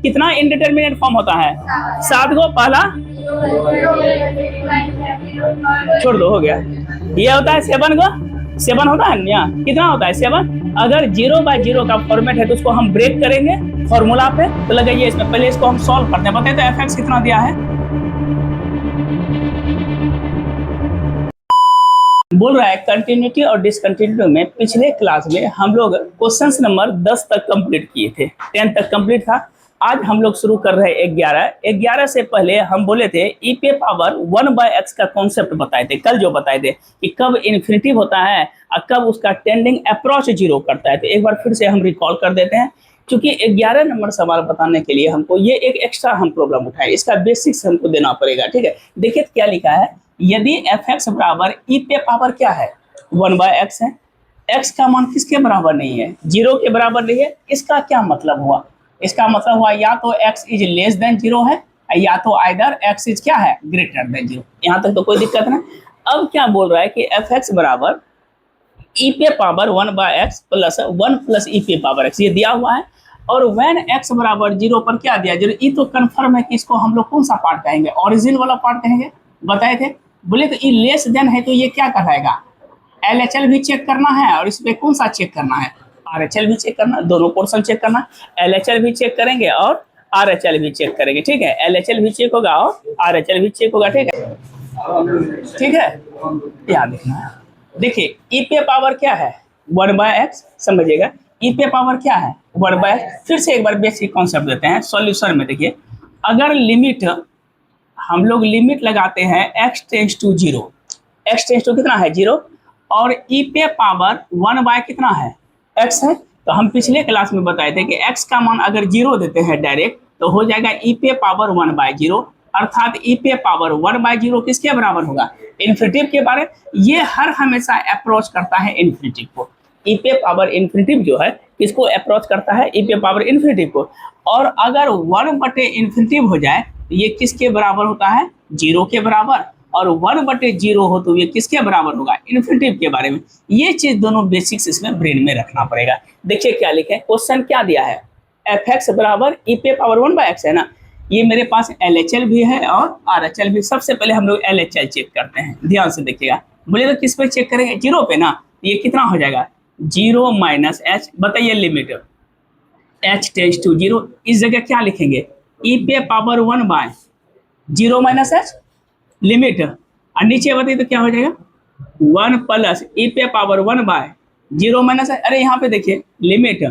कितना indeterminate form होता है? 7 को पहला छोड़ दो, हो गया। ये होता है 7 को, 7 होता है ना, कितना होता है 7। अगर 0/0 का फॉर्मेट है तो उसको हम ब्रेक करेंगे फॉर्मूला पे, तो लगाइए इसमें, पहले इसको हम सॉल्व करते हैं। बताइए तो एफ एक्स कितना दिया है? बोल रहा है कंटिन्यूटी और डिसकंटिन्यूटी में पिछले क्लास में हम लोग क्वेश्चन नंबर 10 तक कंप्लीट किए थे, 10 तक कंप्लीट था। आज हम लोग शुरू कर रहे हैं 11 से पहले हम बोले थे ई पे पावर 1/x का कॉन्सेप्ट बताए थे, कल जो बताए थे कि कब इन्फिनिटिव होता है और कब उसका टेंडिंग अप्रोच 0 करता है। तो एक बार फिर से हम रिकॉल कर देते हैं, क्योंकि 11 नंबर सवाल बताने के लिए हमको ये एक एक्स्ट्रा हम प्रॉब्लम उठाए, इसका बेसिक्स हमको देना पड़ेगा। ठीक है, देखिए क्या लिखा है। यदि एफ एक्स बराबर ई पे पावर क्या है 1/x है, x का मान किसके बराबर नहीं है? 0 के बराबर नहीं है। इसका क्या मतलब हुआ? इसका मतलब हुआ या तो x इज लेस देन 0 है या तो आइदर x इज क्या है, ग्रेटर देन 0। यहाँ तक तो कोई दिक्कत नहीं। अब क्या बोल रहा है कि एफ एक्स बराबर ई पे पावर 1/x प्लस 1 प्लस ई पे पावर x, ये दिया हुआ है। और व्हेन x बराबर 0 पर क्या दिया? 0। ये तो कंफर्म है कि इसको हम लोग कौन सा पार्ट कहेंगे? ओरिजिन वाला पार्ट कहेंगे, बताए थे। बोले तो ये लेस देन है तो ये क्या कहलाएगा? LHL भी चेक करना है और इस पे कौन सा चेक करना है? RHL भी चेक करना, दोनों पोर्शन चेक करना। LHL भी चेक करेंगे और RHL भी चेक करेंगे। ठीक है, LHL भी चेक होगा और RHL भी चेक होगा। ठीक है, ठीक है, याद रखना है। देखिए ई पे पावर क्या है 1/x, समझिएगा। ई पे पावर क्या है 1/x। फिर से एक बार बेसिक कॉन्सेप्ट देते हैं सॉल्यूशन में। देखिए अगर लिमिट, हम लोग लिमिट लगाते हैं x tends to 0, x tends to कितना है 0, और ई पे पावर 1/ कितना है x है। तो हम पिछले क्लास में बताए थे कि x का मान अगर 0 देते हैं डायरेक्ट तो हो जाएगा ई पे पावर 1/0, अर्थात ई पे पावर 1/0 किसके बराबर होगा? इन्फिनिटिव के बारे। ये हर हमेशा अप्रोच करता है इन्फिनिटिव को। ई पे पावर इन्फिनिटिव जो है किसको अप्रोच करता है? ई पे पावर इन्फिनिटिव को। और अगर 1/इन्फिनिटिव हो जाए तो ये किसके बराबर होता है? 0 के बराबर। और 1/0 हो तो ये किसके बराबर होगा? इन्फिनिटिव के बारे में। ये चीज दोनों बेसिक्स इसमें ब्रेन में रखना पड़ेगा। देखिए क्या लिखे, क्वेश्चन क्या दिया है? एफ एक्स बराबर ई पे पावर 1/x है ना। ये मेरे पास LHL भी है और RHL भी। सबसे पहले हम लोग LHL चेक करते हैं, ध्यान से देखिएगा। बोले तो किस पे चेक करेंगे? 0 पे ना। ये कितना हो जाएगा? 0 माइनस h। बताइए लिमिट h टेंस टू 0, इस जगह क्या लिखेंगे? ई पे पावर 1/0 माइनस h लिमिट। और नीचे बताइए तो क्या हो जाएगा? 1 प्लस ई पे पावर 1/0 माइनस h। अरे यहाँ पे देखिए लिमिट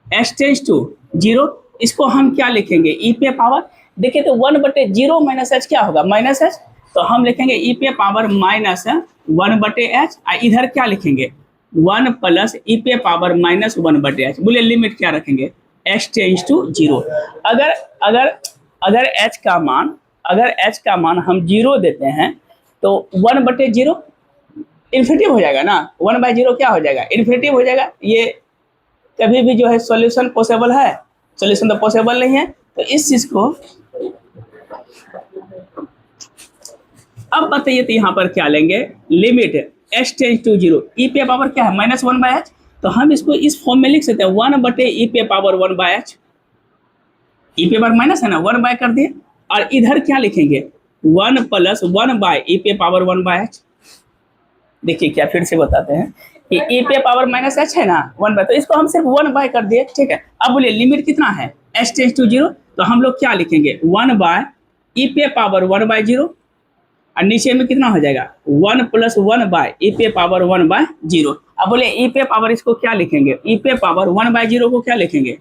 h टेंस टू 0, इसको हम क्या लिखेंगे? ई पे पावर। देखिए तो 1/0 माइनस h क्या होगा? Minus h। तो हम लिखेंगे ई पे पावर माइनस 1/h। इधर क्या लिखेंगे? 1 प्लस ई पे पावर माइनस 1/h। बोले लिमिट क्या रखेंगे? h tends to 0। अगर अगर अगर h का मान, अगर h का मान हम 0 देते हैं तो 1/0 इन्फिनिटिव हो जाएगा ना। 1/0 क्या हो जाएगा? इन्फिनिटिव हो जाएगा। ये कभी भी जो है सॉल्यूशन पॉसिबल है? सॉल्यूशन तो पॉसिबल नहीं है। तो इस चीज को अब बताइए तो यहाँ पर क्या लेंगे? लिमिट h टेंस टू 0, ई पे पावर क्या है? Minus 1/h। तो हम इसको इस फॉर्म में लिख सकते हैं 1/e पे पावर 1/h। ई पे पावर माइनस है ना, 1/ कर दिए। और इधर क्या लिखेंगे? 1 प्लस 1/e पे पावर 1/h। देखिए क्या, फिर से बताते हैं कि e पे पावर माइनस h है ना 1/, तो इसको हम सिर्फ 1/ कर दिए। ठीक है, अब बोलिए लिमिट कितना है? h tends to 0। तो हम लोग क्या लिखेंगे? 1/e पे पावर 1/0। और नीचे में कितना हो जाएगा? 1 प्लस 1/e पे पावर 1/0। अब बोले e पे पावर, इसको क्या लिखेंगे? e पे पावर 1/0 को क्या लिखेंगे?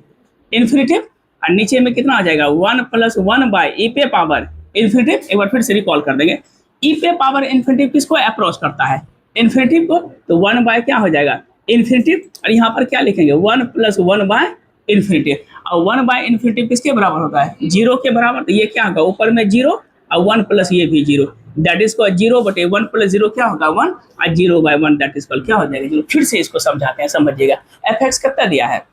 इन्फिनिटिव। और नीचे में कितना हो जाएगा? 1 प्लस 1/e पे पावर इन्फिनिटिव। एक बार फिर से रिकॉल कर देंगे। ई पे पावर इन्फिनिटिव किसको अप्रोच करता है? इन्फिनिटिव को। तो 1/ क्या हो जाएगा? इन्फिनिटिव। और यहाँ पर क्या लिखेंगे? 1 प्लस 1/इन्फिनिटिव। और 1/इन्फिनिटिव किसके बराबर होता है? 0 के बराबर। तो ये क्या होगा? ऊपर में 0 और 1 प्लस ये भी 0, दैट इज को 0/1 प्लस 0 क्या होगा? 1। और 0/1 दैट इज क्या हो जाएगा? 0। फिर से इसको समझाते हैं, समझिएगा। एफ एक्स कितना दिया है?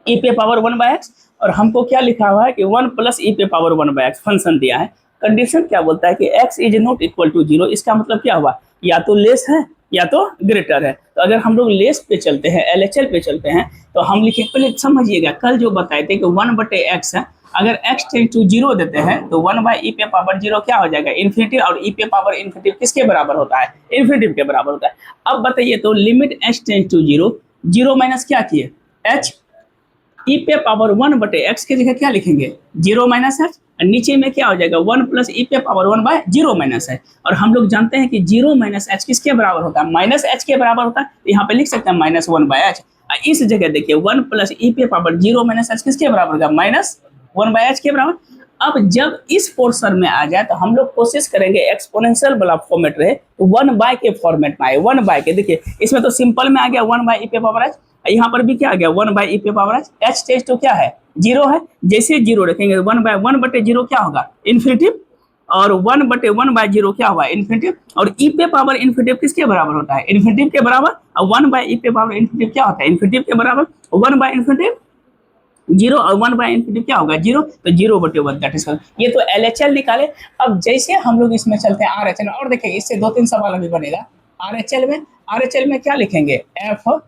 ई पे पावर 1/x। और हमको क्या लिखा हुआ है कि 1 प्लस ई पे पावर 1/x फंक्शन दिया है। कंडीशन क्या बोलता है कि x is not equal to 0। इसका मतलब क्या हुआ? या तो लेस है या तो ग्रेटर है। तो अगर हम लोग लेस पे चलते हैं, LHL पे चलते हैं, तो हम लिखे, पहले समझिएगा, कल जो बताए थे कि 1/x है अगर x टेंस टू 0 देते हैं तो 1/e पे पावर 0 क्या हो जाएगा, इन्फिनिटी। और e पे पावर इन्फिनिटी किसके बराबर होता है, इन्फिनिटी के बराबर होता है। अब बताइए तो limit x tends to 0, 0 minus क्या किए h, e पे पावर 1/x की जगह क्या लिखेंगे 0 माइनस h, और नीचे में क्या हो जाएगा 1 प्लस e पे पावर 1/0 माइनस h। और हम लोग जानते हैं कि 0 माइनस h किसके बराबर होता है, माइनस h के बराबर होता है। तो यहाँ पे लिख सकते हैं -1/h। इस जगह देखिए 1 प्लस e पे पावर 0 माइनस h किसके बराबर होगा, -1/h के बराबर। अब जब इस पोर्शन में आ जाए तो हम लोग कोशिश करेंगे एक्सपोनेंशियल वाला फॉर्मेट रहे तो 1/, के फॉर्मेट में आए 1/। के देखिए इसमें तो सिंपल में आ गया 1/e पे पावर h, यहाँ पर भी क्या आ गया 1/e पे पावर h। h टेस्ट तो क्या है 0 है, जैसे 0 रखेंगे 1/1/0 क्या होगा इन्फिनिटी, और 1/1/0 क्या हुआ इन्फिनिटी। और e पे पावर इन्फिनिटी किसके बराबर होता है, इन्फिनिटी के बराबर। और 1/e पे पावर इन्फिनिटी क्या होता है, इन्फिनिटी के बराबर। 1/इन्फिनिटी 0 और 1/इन्फिनिटी क्या होगा 0, तो 0/1 दैट इज। ये तो LHL निकाले। अब जैसे हम लोग इसमें चलते हैं RHL, और देखिए इससे 2-3 सवाल अभी बनेगा। RHL में क्या लिखेंगे f,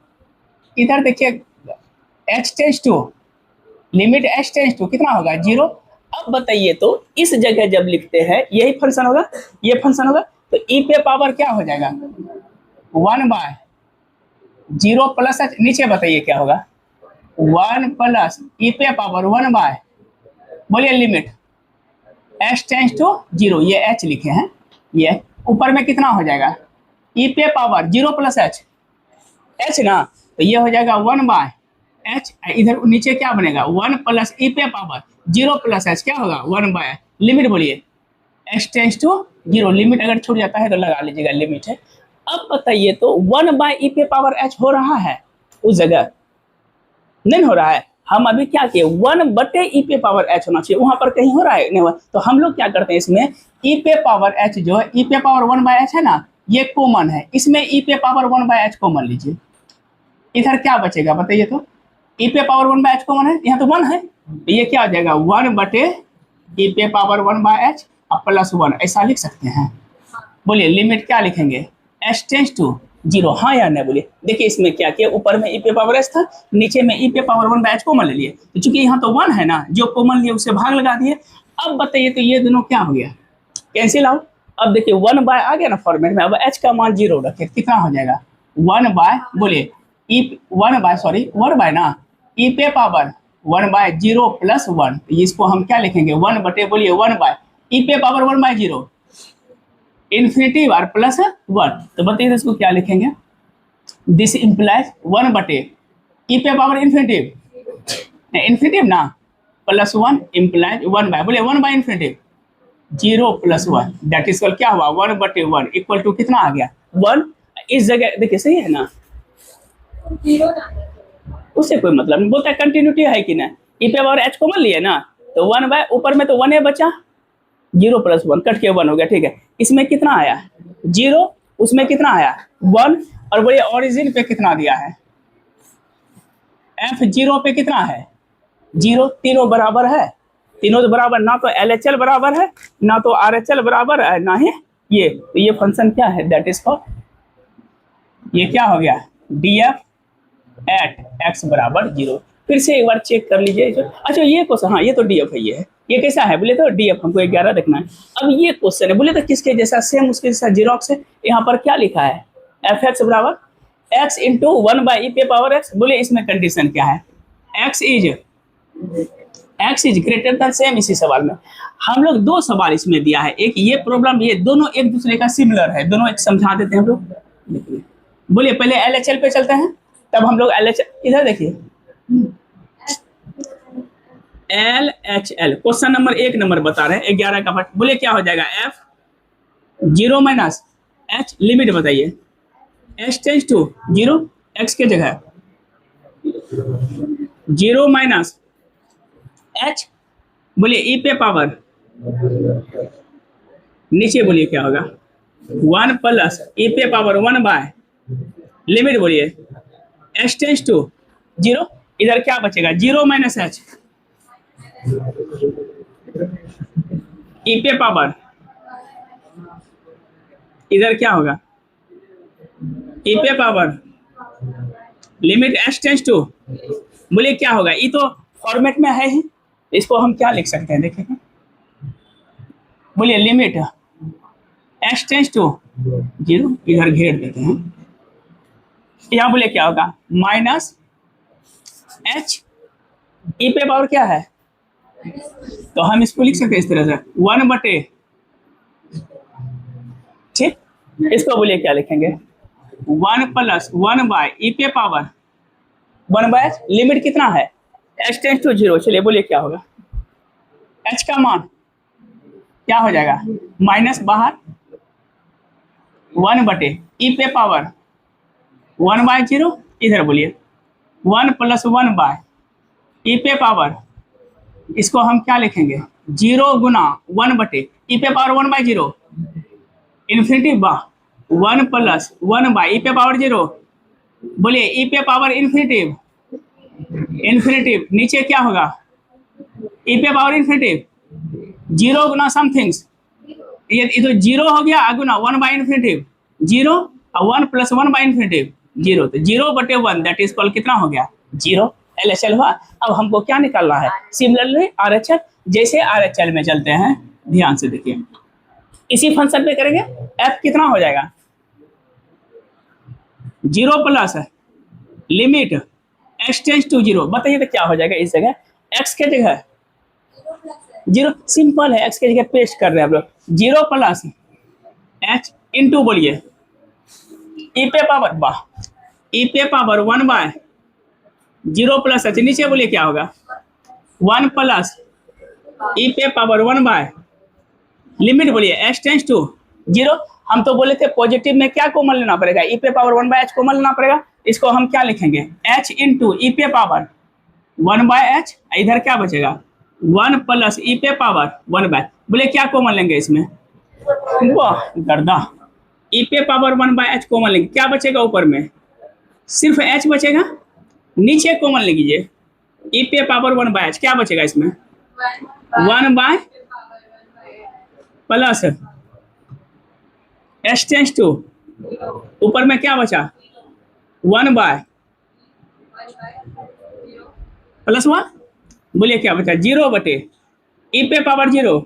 इधर देखिए h tends to, limit h tends to कितना होगा 0। अब बताइए तो इस जगह जब लिखते हैं यही फंक्शन होगा, ये फंक्शन होगा, तो e पे पावर क्या हो जाएगा 1/0 प्लस h, नीचे बताइए क्या होगा 1 प्लस e पे पावर 1/, बोलिए लिमिट h टेंस टू 0, ये h लिखे हैं, ये ऊपर में कितना हो जाएगा e पे पावर 0 प्लस h ना, तो ये हो जाएगा 1/h। इधर नीचे क्या बनेगा 1 प्लस e पे पावर 0 प्लस h क्या होगा 1/, लिमिट बोलिए h टेंस टू 0, लिमिट अगर छूट जाता है तो लगा लीजिएगा लिमिट है। अब बताइए तो 1/e पे पावर h हो रहा है उस जगह, नहीं हो रहा है। हम अभी क्या किए 1/e पे पावर h होना चाहिए, वहां पर कहीं हो रहा है नहीं हुआ। तो हम लोग क्या करते हैं इसमें e पे पावर h जो है e पे पावर 1/h है ना, ये कॉमन है, इसमें e पे पावर 1/h कॉमन लीजिए। इधर क्या बचेगा बताइए तो, e पे पावर 1/h कॉमन है, यहाँ तो 1 है, तो ये क्या हो जाएगा 1/e पे पावर 1/h और प्लस 1, ऐसा लिख सकते हैं। बोलिए लिमिट क्या लिखेंगे h टेंस टू 0, हाँ या नहीं बोलिए। देखिए इसमें क्या किया, ऊपर में e पे पावर h था, नीचे में e पे पावर 1/h कॉमन ले लिए, तो चूंकि यहाँ तो 1 है ना, जो कॉमन लिए उसे भाग लगा दिए। अब बताइए तो ये दोनों क्या हो गया कैंसिल आउट। अब देखिए 1/, आ गया ना फॉर्मेट में। अब h का मान 0 रखे कितना हो जाएगा 1/, बोलिए e 1/, ना e पे पावर 1/0 प्लस 1, इसको हम क्या लिखेंगे 1/, बोलिए 1/, e पे पावर 1/0 इन्फिनिटी बार प्लस 1, तो बताइए इसको क्या लिखेंगे, दिस इम्प्लाइज 1/, e पे पावर इन्फिनिटी ना प्लस 1 इम्प्लाइज 1/, बोलिए 1/इन्फिनिटी 0 प्लस 1 दैट इज क्या हुआ 1/1 इक्वल टू कितना आ गया 1। इस जगह देखिए सही है ना, उससे कोई मतलब नहीं, बोलता है कंटिन्यूटी है कि ना, ई पे पावर h कॉमन लिए ना, तो 1/, ऊपर में तो 1 है बचा, 0 प्लस 1 कट के 1 हो गया, ठीक है। इसमें कितना आया 0, उसमें कितना आया 1, और बोलिए ओरिजिन पे कितना दिया है f0 पे कितना है 0, तीनों बराबर है, तीनों तो बराबर, ना तो LHL बराबर है ना तो RHL बराबर है ना ही ये, तो ये फंक्शन क्या है दैट इज फॉर, ये क्या हो गया df एट x बराबर 0। फिर से एक बार चेक कर लीजिए। अच्छा ये क्वेश्चन, हाँ ये तो df है, ये कैसा है बोले तो df हमको 11 देखना है। अब ये क्वेश्चन है बोले तो किसके जैसा, सेम उसके जैसा जीरोक्स है। यहाँ पर क्या लिखा है fx बराबर x इंटू 1/e पे पावर x, बोले इसमें कंडीशन क्या है x is greater than same. इसी सवाल में हम लोग 2 सवाल इसमें दिया है, एक ये प्रॉब्लम, ये दोनों एक दूसरे का सिमिलर है, दोनों एक समझा देते हैं हम लोग। बोलिए पहले LHL पे चलते हैं, तब हम लोग LHL, इधर देखिए LHL क्वेश्चन नंबर 1 नंबर बता रहे हैं 11 का पार्ट। बोलिए क्या हो जाएगा f 0 माइनस h, लिमिट बताइए h टेंस टू 0, x के जगह 0 माइनस h, बोलिए e पे पावर, नीचे बोलिए क्या होगा 1 प्लस e पे पावर 1/, लिमिट बोलिए h टेंस टू 0, इधर क्या बचेगा 0 माइनस h, e पे पावर, इधर क्या होगा e पे power, limit h tends to, बोलिए क्या होगा, ये तो फॉर्मेट में है ही, इसको हम क्या लिख सकते हैं, देखिए बोलिए, लिमिट x टेंस टू 0, इधर घेर देते हैं, यहाँ बोले क्या होगा, माइनस h e पे पावर क्या है, तो हम इसको लिख सकते हैं इस तरह से 1 बटे, ठीक, इसको बोलिए क्या लिखेंगे, 1 प्लस 1 बाय ई पे पावर 1 बाय h, लिमिट कितना है, h टेंस टू 0, चलिए बोलिए क्या होगा, h का मान क्या हो जाएगा, माइनस बाहर 1 बटे ई पे पावर 1 बाय 0, इधर बोलिए 1 प्लस 1 बाय ई पे पावर, इसको हम क्या लिखेंगे, 0 गुना 1 बटे ई पे पावर 1 बाय 0, इन्फिनिटी बा 1 प्लस 1 बाय ई पे पावर 0, बोलिए ई पे पावर इन्फिनिटिव, इन्फिनिटिव नीचे क्या होगा, ई पे पावर इन्फिनिटिव 0 गुना समथिंग्स, ये तो 0 हो गया, गुना 1 बाय इन्फिनिटिव 0 और 1 प्लस 1 बाय इन्फिनिटिव 0, तो 0 बटे 1 दैट इज कॉल कितना हो गया, 0, LHL हुआ। अब हमको क्या निकालना है, सिमिलरली RHL, जैसे RHL में चलते हैं, ध्यान से देखिए, इसी फंक्शन पे करेंगे, f कितना हो जाएगा, 0 plus limit x tends to 0, बताइए तो क्या हो जाएगा, इस जगह x के जगह 0, सिंपल है, x के जगह पेस्ट कर रहे हैं आप लोग, 0 प्लस h इंटू बोलिए ई पे पावर, वाह, ई पे पावर 1 बाय 0 प्लस h, नीचे बोलिए क्या होगा, 1 प्लस ई पे पावर 1 बाय, लिमिट बोलिए h टेंस टू 0, हम तो बोले थे पॉजिटिव में क्या कॉमन लेना पड़ेगा, ई पे पावर 1 बाय h कॉमन लेना पड़ेगा, इसको हम क्या लिखेंगे, h इंटू ई पे पावर 1 बाय h, इधर क्या बचेगा, 1 प्लस ई पे पावर 1 बाय, बोले क्या कॉमन लेंगे इसमें, वाह गर्दा, ई पे पावर 1 बाय h कॉमन लेंगे, क्या बचेगा ऊपर में, सिर्फ h बचेगा, नीचे कॉमन ले लीजिए, ई पे पावर 1 बाय h, क्या बचेगा इसमें, 1 by plus h tends to, ऊपर में क्या बचा, 1 बाय प्लस 1, बोलिए क्या बचा, 0 बटे ई पे पावर 0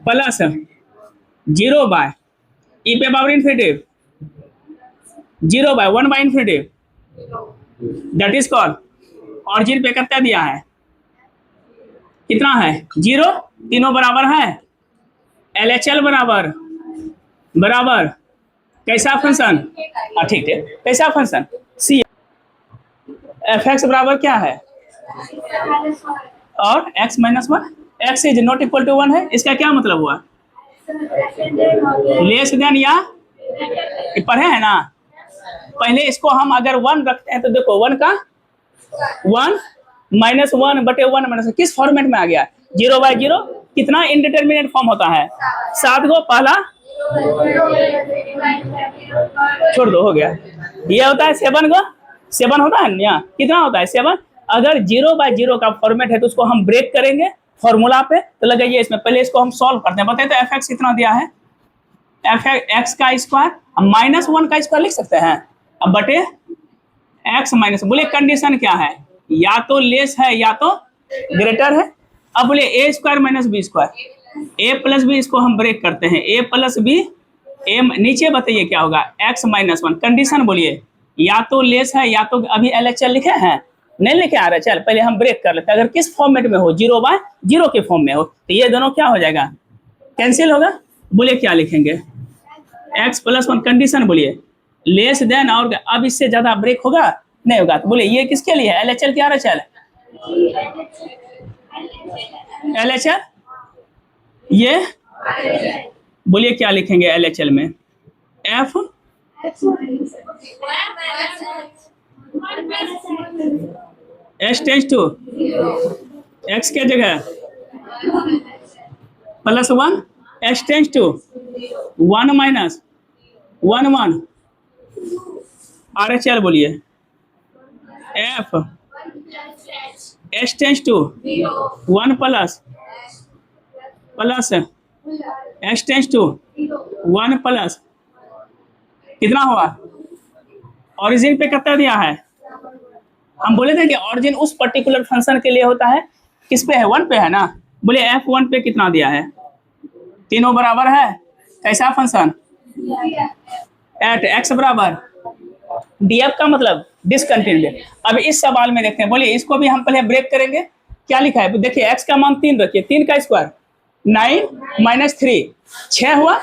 प्लस 0 बाय ई पे power infinitive 0 by 1 by infinitive, that is called, origin पे कितना दिया है, कितना है, 0, तीनों बराबर है, LHL बराबर बराबर कैसा फंक्शन, ठीक है, कैसा फंक्शन, सी fx बराबर क्या है, और x minus 1, x is not equal to 1 है, इसका क्या मतलब हुआ, लेस देन या, पढ़े है ना, पहले इसको हम अगर 1 रखते हैं तो देखो 1 का 1 माइनस 1 बटे 1 माइनस, किस फॉर्मेट में आ गया, 0 बाय 0, कितना इनडिटरमिनेट फॉर्म होता है, 7 को पहला छोड़ दो, हो गया, ये होता है 7 को, 7 होता है ना, कितना होता है 7, अगर 0 बाय 0 का फॉर्मेट है तो उसको हम ब्रेक करेंगे फॉर्मूला पे, तो लगाइए इसमें, पहले इसको हम सॉल्व करते हैं, बताइए तो fx कितना दिया है, x का स्क्वायर, हम -1 का स्क्वायर लिख सकते हैं, अब बटे x माइनस, बोले कंडीशन क्या है, या तो लेस है या तो ग्रेटर है, अब बोले a square minus B square, a plus B, इसको हम ब्रेक करते हैं, a प्लस बी, a नीचे बताइए क्या होगा, x माइनस 1, कंडीशन बोलिए, या तो लेस है या तो, अभी LHL लिखे हैं, नहीं लिखे आ रहा, चल पहले हम ब्रेक कर लेते हैं, अगर किस फॉर्मेट में हो, 0 बाय 0 के फॉर्म में हो, तो ये दोनों क्या हो जाएगा, कैंसिल होगा, बोलिए क्या लिखेंगे, x प्लस 1, कंडीशन बोलिए लेस देन, और अब इससे ज्यादा ब्रेक होगा नहीं होगा, तो बोलिए ये किसके लिए है, LHL क्या RHL, LHL, ये बोलिए क्या लिखेंगे LHL में, f h tends to x के जगह plus 1, h tends to 1 minus 1 1, RHL बोलिए, f h tends to 1 plus h tends to 1 plus, कितना हुआ, ऑरिजिन पे कितना दिया है, हम बोले थे कि ऑरिजिन उस पर्टिकुलर फंक्शन के लिए होता है किस पे है, 1 पे है ना। बोले f1 पे कितना दिया है, तीनों बराबर है। कैसा फंक्शन, एट x बराबर df का मतलब डिसकंटिन्यूड। अब इस सवाल में देखते हैं, बोलिए इसको भी हम पहले ब्रेक करेंगे। क्या लिखा है देखिए, x का मान 3 रखिए, 3 का स्क्वायर 9 माइनस 3 6 हुआ,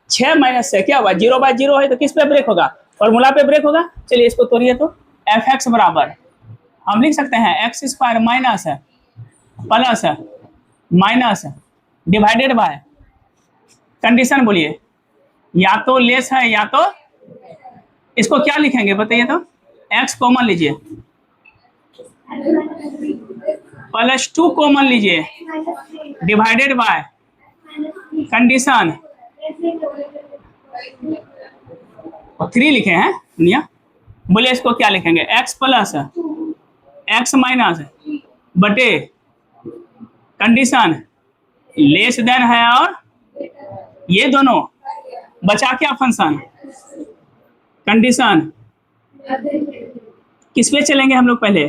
6 माइनस से क्या हुआ, 0/0 है तो किस पे ब्रेक होगा, फॉर्मूला पे ब्रेक होगा। चलिए इसको तोड़िए तो fx बराबर हम लिख सकते हैं x square minus plus minus divided by condition, बोलिए या तो लेस है या तो, इसको क्या लिखेंगे बताइए तो, x कॉमन लीजिए प्लस 2 कॉमन लीजिए डिवाइडेड बाय कंडीशन 3 लिखे हैं दुनिया। बोलिए इसको क्या लिखेंगे, x प्लस x माइनस बटे कंडीशन लेस देन है, और ये दोनों बचा क्या फंक्शन कंडीशन, किस पे चलेंगे हम लोग पहले,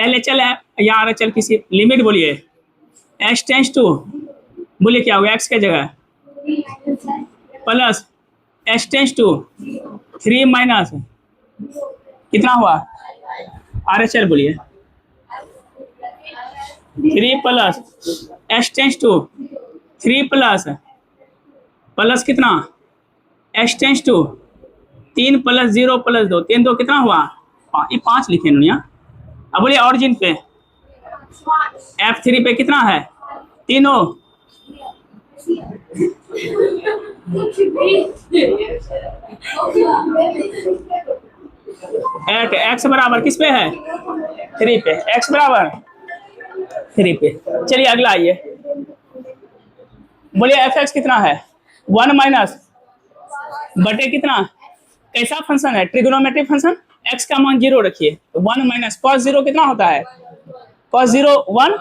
LHL या RHL किसी लिमिट, बोलिए h टेंस टू, बोलिए क्या होगा x के जगह plus h tends to 3 minus कितना हुआ RHL, बोलिए 3 plus h tends to 3 plus कितना h tends to 3 plus 0 plus 2, 3 2 कितना हुआ, ये 5 लिखे दुनिया। अब बोलिए ऑरिजिन पे F3 पे कितना है, तीनों एट x बराबर किस पे है, 3 पे, x बराबर 3 पे। चलिए अगला आइए, बोलिए fx कितना है, 1 माइनस बटे कितना, कैसा फंक्शन है, ट्रिग्नोमेट्रिक फंक्शन, x का मान 0 रखिए तो 1 माइनस cos 0 कितना होता है, cos 0 1,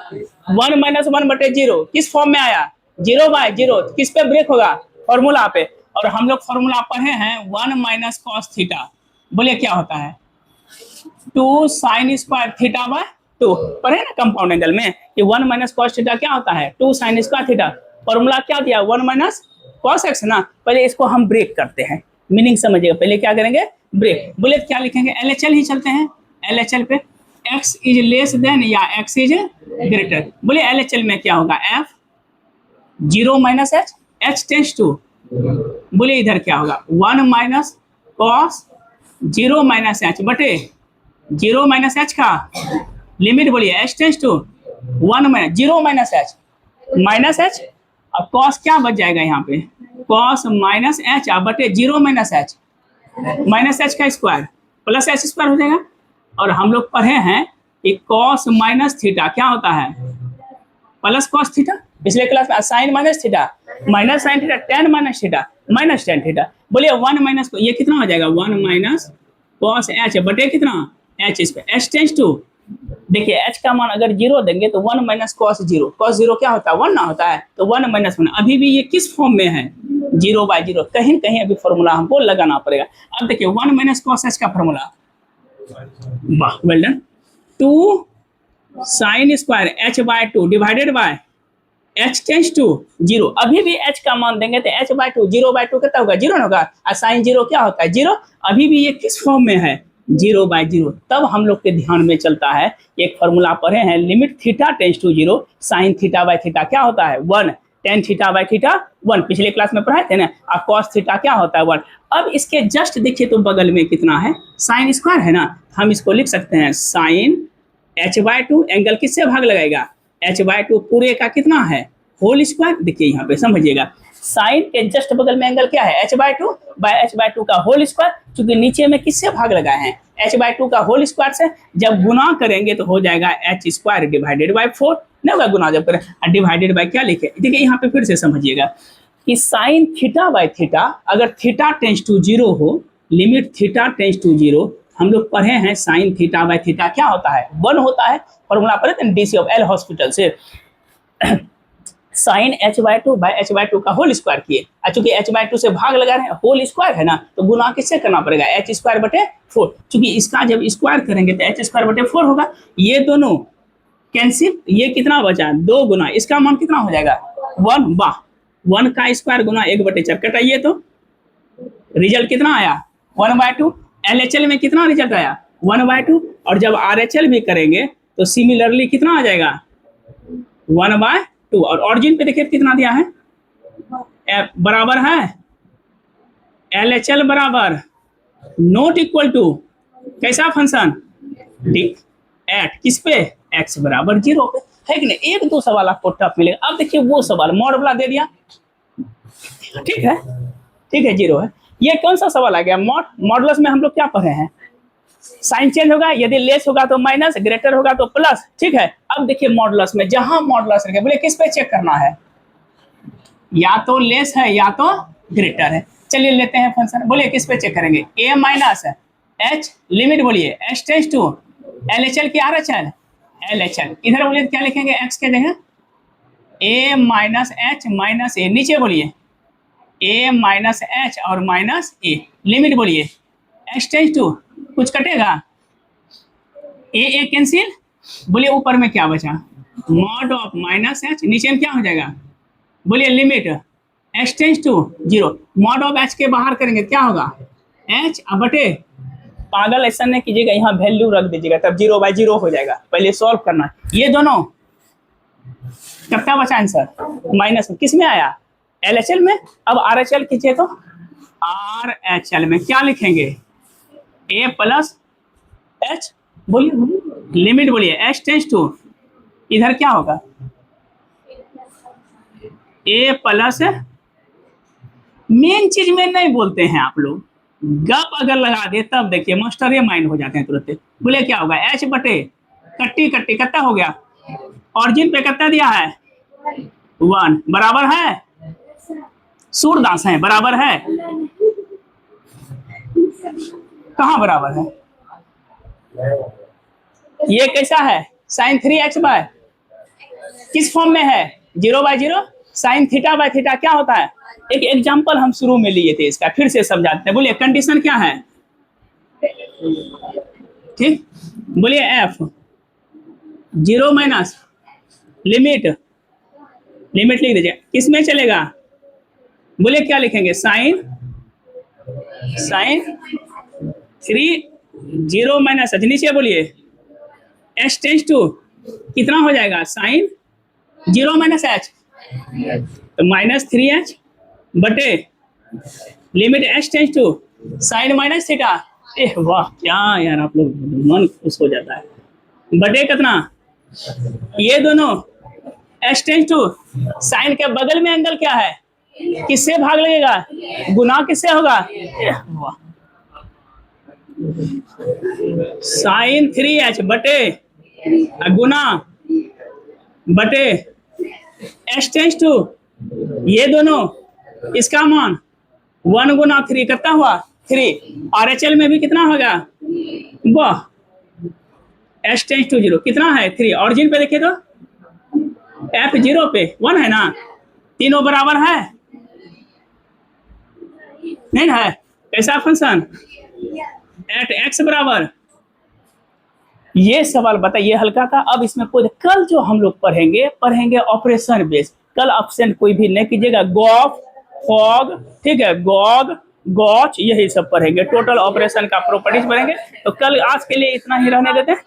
1 माइनस 1 बटे 0 किस फॉर्म में आया, 0/0, किस पे ब्रेक होगा, फॉर्मूला पे। और हम लोग फॉर्मूला पढ़े हैं 1 माइनस कॉस थीटा, बोलिए क्या होता है 2 साइन स्क्वायर थीटा बाय 2, पढ़े ना कंपाउंड एंगल में कि 1 माइनस कॉस थीटा क्या होता है 2 साइन स्क्वायर थीटा, फॉर्मूला क्या दिया 1 माइनस कॉस एक्स ना। पहले इसको हम ब्रेक करते हैं, मीनिंग समझिएगा, पहले क्या करेंगे ब्रेक। बोले क्या लिखेंगे, LHL ही चलते हैं, LHL पे x इज लेस देन या x इज ग्रेटर, बोले LHL में क्या होगा f 0 minus h tends to, बोले इधर क्या होगा 1 माइनस कॉस 0 माइनस h बटे 0 माइनस h का लिमिट, बोलिए h tends to 1 minus 0 minus h, अब कॉस क्या बच जाएगा यहाँ पे, कॉस माइनस h बटे 0 माइनस h का स्क्वायर प्लस h स्क्वायर हो जाएगा। और हम लोग पढ़े हैं कि कॉस माइनस थीटा क्या होता है, प्लस कॉस थीटा, पिछले क्लास में sine minus theta minus sine theta, tan minus theta minus tan theta, बोलिए 1 माइनस ये कितना हो जाएगा 1 माइनस कॉस h बटे कितना h square, h tends to, देखिए h का मान अगर 0 देंगे तो 1 माइनस कॉस 0, कॉस 0 क्या होता है 1 ना होता है, तो 1 माइनस 1, अभी भी ये किस फॉर्म में है 0/0, कहीं कहीं अभी फॉर्मूला हमको लगाना पड़ेगा। अब देखिए 1 माइनस कॉस h का फॉर्मूला, वाह well done, 2 sine square h/2 divided by h tends to 0, अभी भी h का मान देंगे तो h/2 0/2 कितना होगा 0 ना होगा, और साइन 0 क्या होता है 0, अभी भी ये किस फॉर्म में है 0/0। तब हम लोग के ध्यान में चलता है एक फॉर्मूला पढ़े हैं, limit theta tends to 0 sine theta by theta क्या होता है 1, टेन थीटा बाय थीटा 1, पिछले क्लास में पढ़ाए थे ना, और कॉस थीटा क्या होता है 1। अब इसके जस्ट देखिए तो बगल में कितना है साइन स्क्वायर है ना, हम इसको लिख सकते हैं साइन h/2, एंगल किससे भाग लगाएगा h/2 पूरे का कितना है होल स्क्वायर, देखिए यहाँ पे समझिएगा साइन के जस्ट बगल में एंगल क्या है h/2 बाय h/2 का होल स्क्वायर, क्योंकि नीचे में किससे भाग लगाए हैं h/2 का होल स्क्वायर से, जब गुना करेंगे तो हो जाएगा h स्क्वायर डिवाइडेड बाय 4, नहीं होगा गुना जब करें, डिवाइडेड बाय क्या लिखे, देखिए यहाँ पे फिर से समझिएगा कि साइन थीटा बाय थीटा, अगर थीटा टेंस टू 0 हो, लिमिट थीटा टेंस टू 0, हम लोग पढ़े हैं साइन थीटा बाय थीटा क्या होता है 1 होता है, फॉर्मूला पढ़े थे DC ऑफ L हॉस्पिटल से, साइन h/2 बाय h/2 का होल स्क्वायर किए, चूंकि h/2 से भाग लगा रहे हैं होल स्क्वायर है ना, तो गुना किससे करना पड़ेगा h स्क्वायर बटे 4, चूंकि इसका जब स्क्वायर करेंगे तो h स्क्वायर बटे 4 होगा, ये दोनों कैंसिल, ये कितना बचा 2 गुना, इसका मान कितना हो जाएगा 1, वाह 1 का स्क्वायर गुना 1/4 कटाइए तो रिजल्ट कितना आया 1/2। LHL में कितना रिजल्ट आया 1/2, और जब RHL भी करेंगे तो सिमिलरली कितना आ जाएगा 1/2। और ऑरिजिन पे देखिए कितना दिया है बराबर है LHL बराबर नॉट इक्वल टू कैसा फंक्शन एट किस पे x बराबर 0 पे, है कि नहीं। एक दो सवाल आपको टफ मिलेगा। अब देखिए वो सवाल मॉड वाला दे दिया, ठीक है 0 है। ये कौन सा सवाल आ गया मॉडुलस में हम लोग क्या पढ़े हैं, साइन चेंज होगा, यदि लेस होगा तो माइनस, ग्रेटर होगा तो प्लस, ठीक है। अब देखिए मॉडुलस में जहां मॉडुलस रखे बोले किस पे चेक करना है, या तो लेस है या तो ग्रेटर है। चलिए लेते हैं फंक्शन, बोलिए किस पे चेक करेंगे a माइनस h लिमिट बोलिए h टेंस टू LHL की RHL LHL, इधर बोलिए क्या लिखेंगे x के जगह a minus h minus a, नीचे बोलिए a माइनस h और माइनस a, लिमिट बोलिए h टेंस टू कुछ कटेगा a कैंसिल, बोलिए ऊपर में क्या बचा मॉड ऑफ माइनस h, नीचे में क्या हो जाएगा बोलिए limit h tends to 0, mod of h के बाहर करेंगे क्या होगा h अब बटे, पागल ऐसा नहीं कीजिएगा यहाँ वैल्यू रख दीजिएगा तब 0/0 हो जाएगा, पहले सॉल्व करना। ये दोनों कितना बचा आंसर माइनस में, किस में आया LHL में। अब RHL कीजिए तो RHL में क्या लिखेंगे a प्लस h, बोलिए लिमिट बोलिए h टेंस टू, इधर क्या होगा a प्लस, मेन चीज में नहीं बोलते हैं आप लोग, गप अगर लगा दे तब देखिए मास्टर ये माइंड हो जाते हैं तुरंत। बोले क्या होगा h बटे कट्टी कट्टी कितना हो गया, ऑरिजिन पे कितना दिया है 1 बराबर है, सूरदास है बराबर है, कहाँ बराबर है, ये कैसा है sin 3x बाय किस फॉर्म में है 0/0, sin θ/θ क्या होता है। एक एग्जांपल हम शुरू में लिए थे इसका, फिर से समझाते हैं। बोलिए कंडीशन क्या है, ठीक बोलिए f 0 माइनस लिमिट लिख दीजिए, किसमें चलेगा बोलिए क्या लिखेंगे साइन 3 0 माइनस h, नीचे बोलिए h टेंस टू कितना हो जाएगा साइन 0 माइनस h तो -3h बटे limit h tends to sine minus theta. वाह क्या यार आप लोग मन खुश हो जाता है। बटे कितना ये दोनों h टेंस टू साइन के बगल में एंगल क्या है, किससे भाग लगेगा गुना किससे होगा, वाह साइन 3h बटे गुना बटे h टेंस टू ये दोनों इसका मान 1 गुना 3 कितना हुआ 3, RHL में भी कितना होगा वाह h टेंस टू 0 कितना है 3, ऑरिजिन पे देखिए तो f 0 पे 1 है ना, तीनों बराबर है नहीं है, कैसा फंक्शन एट x बराबर। ये सवाल बताइए हल्का था। अब इसमें कोई कल जो हम लोग पढ़ेंगे ऑपरेशन बेस, कल ऑप्शन कोई भी नहीं कीजिएगा, गॉफ फॉग ठीक है गॉग गॉच यही सब पढ़ेंगे, टोटल ऑपरेशन का प्रॉपर्टीज पढ़ेंगे। तो कल आज के लिए इतना ही रहने देते हैं।